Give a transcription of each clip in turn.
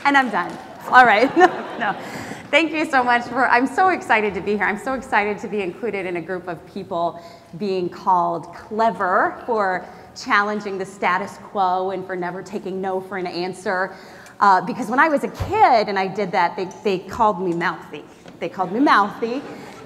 And I'm done. All right. No. Thank you so much I'm so excited to be here. I'm so excited to be included in a group of people being called clever for challenging the status quo and for never taking no for an answer. Because when I was a kid and I did that, they called me mouthy. They called me mouthy,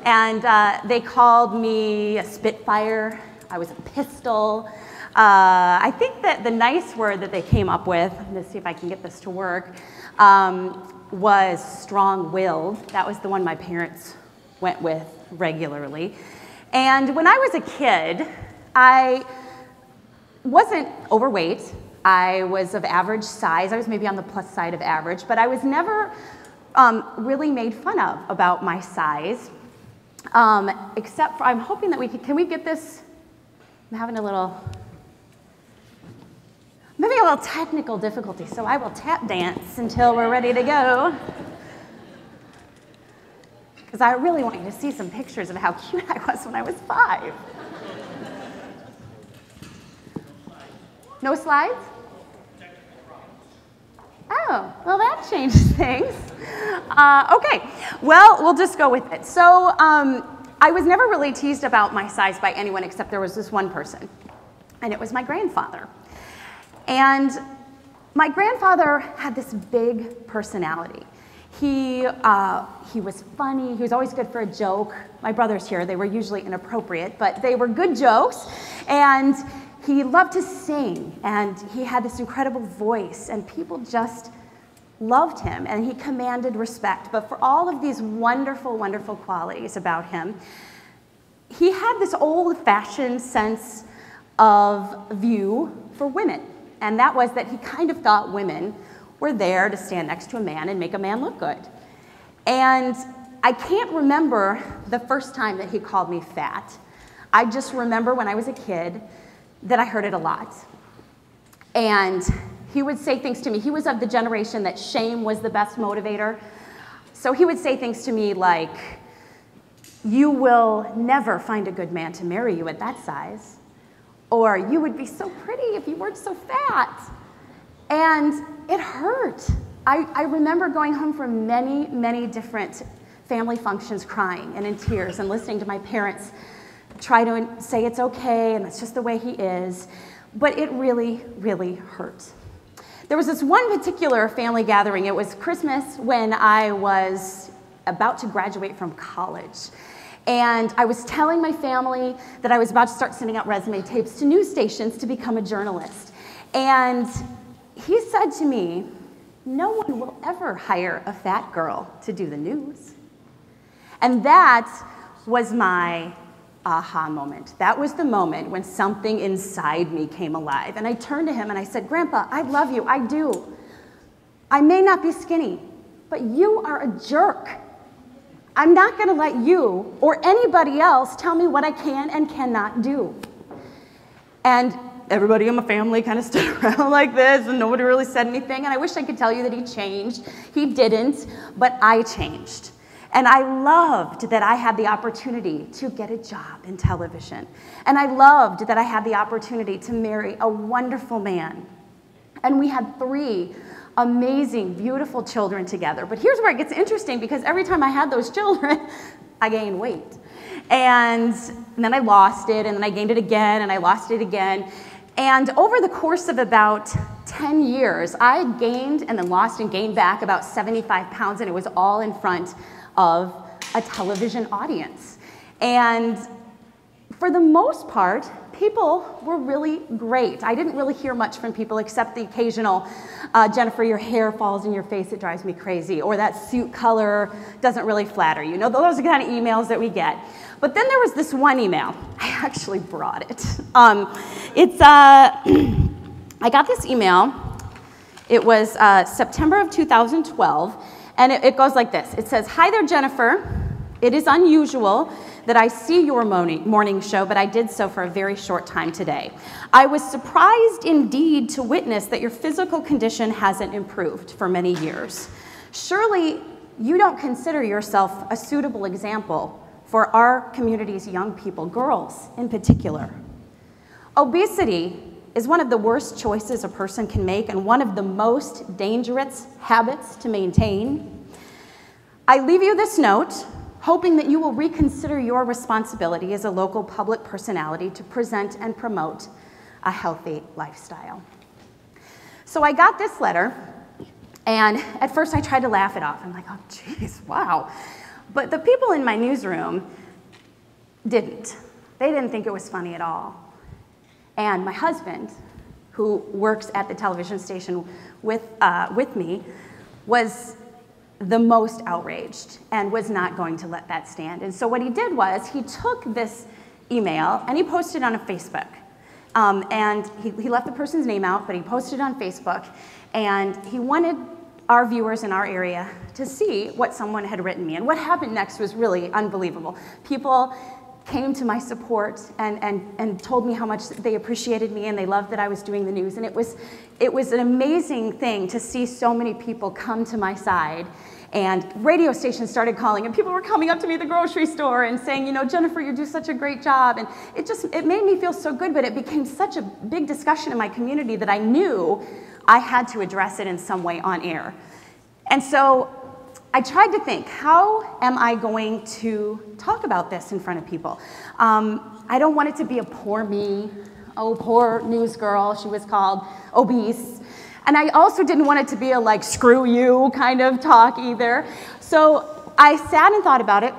and they called me a spitfire. I was a pistol. I think that the nice word that they came up with, let's see if I can get this to work, was strong-willed. That was the one my parents went with regularly. And when I was a kid, I wasn't overweight. I was of average size. I was maybe on the plus side of average, but I was never really made fun of about my size, except for, I'm hoping that can we get this? I'm having a little technical difficulty, so I will tap dance until we're ready to go. Because I really want you to see some pictures of how cute I was when I was 5. No slides? Oh, well, that changes things. Okay, well, we'll just go with it. So I was never really teased about my size by anyone except there was this one person, and it was my grandfather. And my grandfather had this big personality. He was funny. He was always good for a joke. My brothers here, they were usually inappropriate, but they were good jokes. And he loved to sing, and he had this incredible voice, and people just loved him, and he commanded respect. But for all of these wonderful, wonderful qualities about him, he had this old-fashioned sense of view for women, and that was that he kind of thought women were there to stand next to a man and make a man look good. And I can't remember the first time that he called me fat. I just remember when I was a kid that I heard it a lot. And he would say things to me. He was of the generation that shame was the best motivator. So he would say things to me like, "You will never find a good man to marry you at that size." Or, "You would be so pretty if you weren't so fat." And it hurt. I remember going home from many, many different family functions crying and in tears and listening to my parents try to say it's okay and that's just the way he is. But it really, really hurt. There was this one particular family gathering. It was Christmas when I was about to graduate from college. And I was telling my family that I was about to start sending out resume tapes to news stations to become a journalist. And he said to me, "No one will ever hire a fat girl to do the news." And that was my aha moment. That was the moment when something inside me came alive. And I turned to him and I said, "Grandpa, I love you, I do. I may not be skinny, but you are a jerk. I'm not gonna let you or anybody else tell me what I can and cannot do." And everybody in my family kind of stood around like this and nobody really said anything. And I wish I could tell you that he changed. He didn't, but I changed. And I loved that I had the opportunity to get a job in television. And I loved that I had the opportunity to marry a wonderful man. And we had 3 amazing, beautiful children together. But here's where it gets interesting, because every time I had those children, I gained weight. And then I lost it, and then I gained it again, and I lost it again. And over the course of about 10 years, I gained and then lost and gained back about 75 pounds, and it was all in front of a television audience. And for the most part, people were really great. I didn't really hear much from people except the occasional, "Jennifer, your hair falls in your face, it drives me crazy," or "That suit color doesn't really flatter you." You know, those are the kind of emails that we get. But then there was this one email. I actually brought it. I got this email. It was September of 2012. And it goes like this. It says, "Hi there, Jennifer. It is unusual that I see your morning show, but I did so for a very short time today. I was surprised indeed to witness that your physical condition hasn't improved for many years. Surely you don't consider yourself a suitable example for our community's young people, girls in particular. Obesity is one of the worst choices a person can make and one of the most dangerous habits to maintain. I leave you this note, hoping that you will reconsider your responsibility as a local public personality to present and promote a healthy lifestyle. So I got this letter, and at first I tried to laugh it off. I'm like, oh, geez, wow. But the people in my newsroom didn't. They didn't think it was funny at all. And my husband, who works at the television station with me, was the most outraged and was not going to let that stand. And so what he did was he took this email and he posted it on a Facebook. And he left the person's name out, but he posted it on Facebook. And he wanted our viewers in our area to see what someone had written me. And what happened next was really unbelievable. People came to my support and told me how much they appreciated me and they loved that I was doing the news. And it was an amazing thing to see so many people come to my side. And radio stations started calling, and people were coming up to me at the grocery store and saying, you know, Jennifer, you do such a great job. And it made me feel so good, but it became such a big discussion in my community that I knew I had to address it in some way on air. And so I tried to think, how am I going to talk about this in front of people? I don't want it to be a poor me, oh, poor news girl, she was called obese. And I also didn't want it to be a like, screw you kind of talk either. So I sat and thought about it,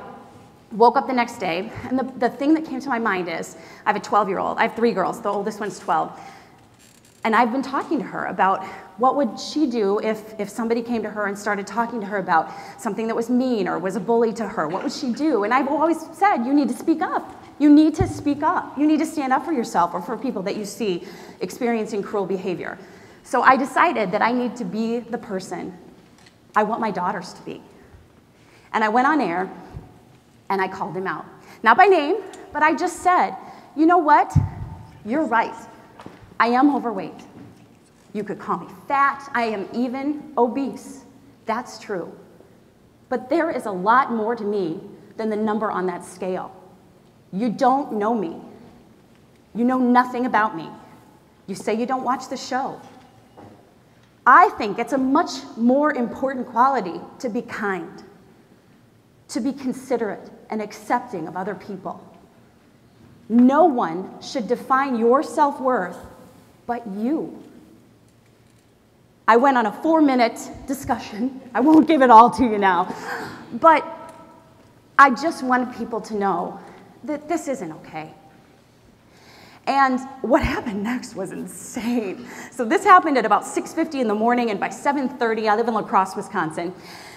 woke up the next day, and the thing that came to my mind is, I have a 12-year-old, I have 3 girls, the oldest one's 12. And I've been talking to her about what would she do if somebody came to her and started talking to her about something that was mean or was a bully to her. What would she do? And I've always said, you need to speak up. You need to speak up. You need to stand up for yourself or for people that you see experiencing cruel behavior. So I decided that I need to be the person I want my daughters to be. And I went on air and I called them out. Not by name, but I just said, you know what? You're right. I am overweight. You could call me fat. I am even obese. That's true. But there is a lot more to me than the number on that scale. You don't know me. You know nothing about me. You say you don't watch the show. I think it's a much more important quality to be kind, to be considerate and accepting of other people. No one should define your self-worth but you. I went on a 4-minute discussion. I won't give it all to you now, but I just wanted people to know that this isn't okay. And what happened next was insane. So this happened at about 6:50 in the morning, and by 7:30, I live in La Crosse, Wisconsin.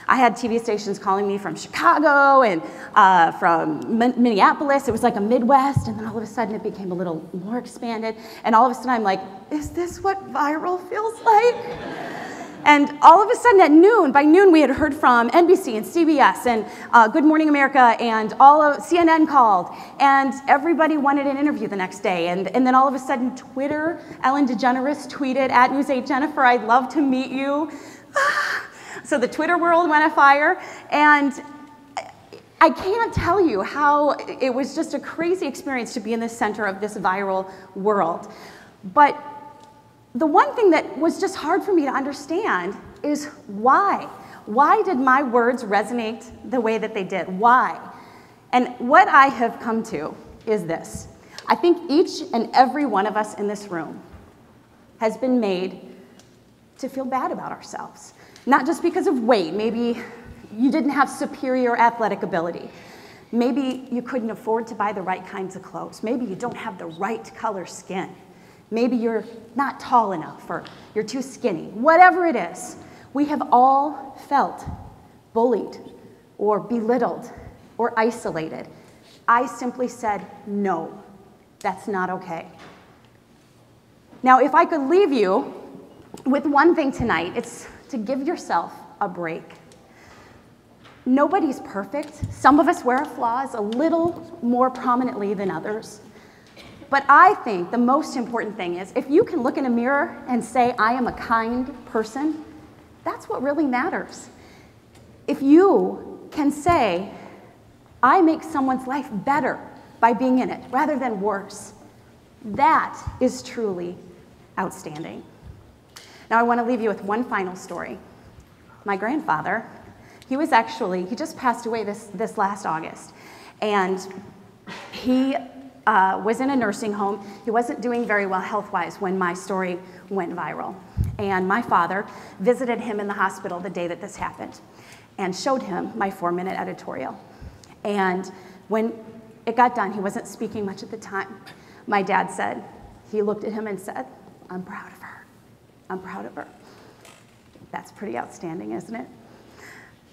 I had TV stations calling me from Chicago and from Minneapolis. It was like a Midwest, and then all of a sudden it became a little more expanded. And all of a sudden I'm like, is this what viral feels like? And all of a sudden at noon, by noon we had heard from NBC and CBS and Good Morning America, and all of CNN called, and everybody wanted an interview the next day. And then all of a sudden Twitter, Ellen DeGeneres tweeted at News8 Jennifer, I'd love to meet you. So the Twitter world went afire, and I can't tell you how it was just a crazy experience to be in the center of this viral world. But the one thing that was just hard for me to understand is why. Why did my words resonate the way that they did? Why? And what I have come to is this. I think each and every one of us in this room has been made to feel bad about ourselves. Not just because of weight. Maybe you didn't have superior athletic ability. Maybe you couldn't afford to buy the right kinds of clothes. Maybe you don't have the right color skin. Maybe you're not tall enough or you're too skinny. Whatever it is, we have all felt bullied or belittled or isolated. I simply said, no, that's not okay. Now, if I could leave you with one thing tonight, it's to give yourself a break. Nobody's perfect. Some of us wear our flaws a little more prominently than others. But I think the most important thing is if you can look in a mirror and say, I am a kind person, that's what really matters. If you can say, I make someone's life better by being in it rather than worse, that is truly outstanding. Now I want to leave you with one final story. My grandfather, he just passed away this last August. And he was in a nursing home. He wasn't doing very well health-wise when my story went viral. And my father visited him in the hospital the day that this happened and showed him my 4-minute editorial. And when it got done, he wasn't speaking much at the time. My dad said, he looked at him and said, "I'm proud of her. I'm proud of her." That's pretty outstanding, isn't it?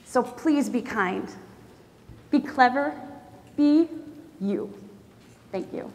So please be kind, be clever, be you. Thank you.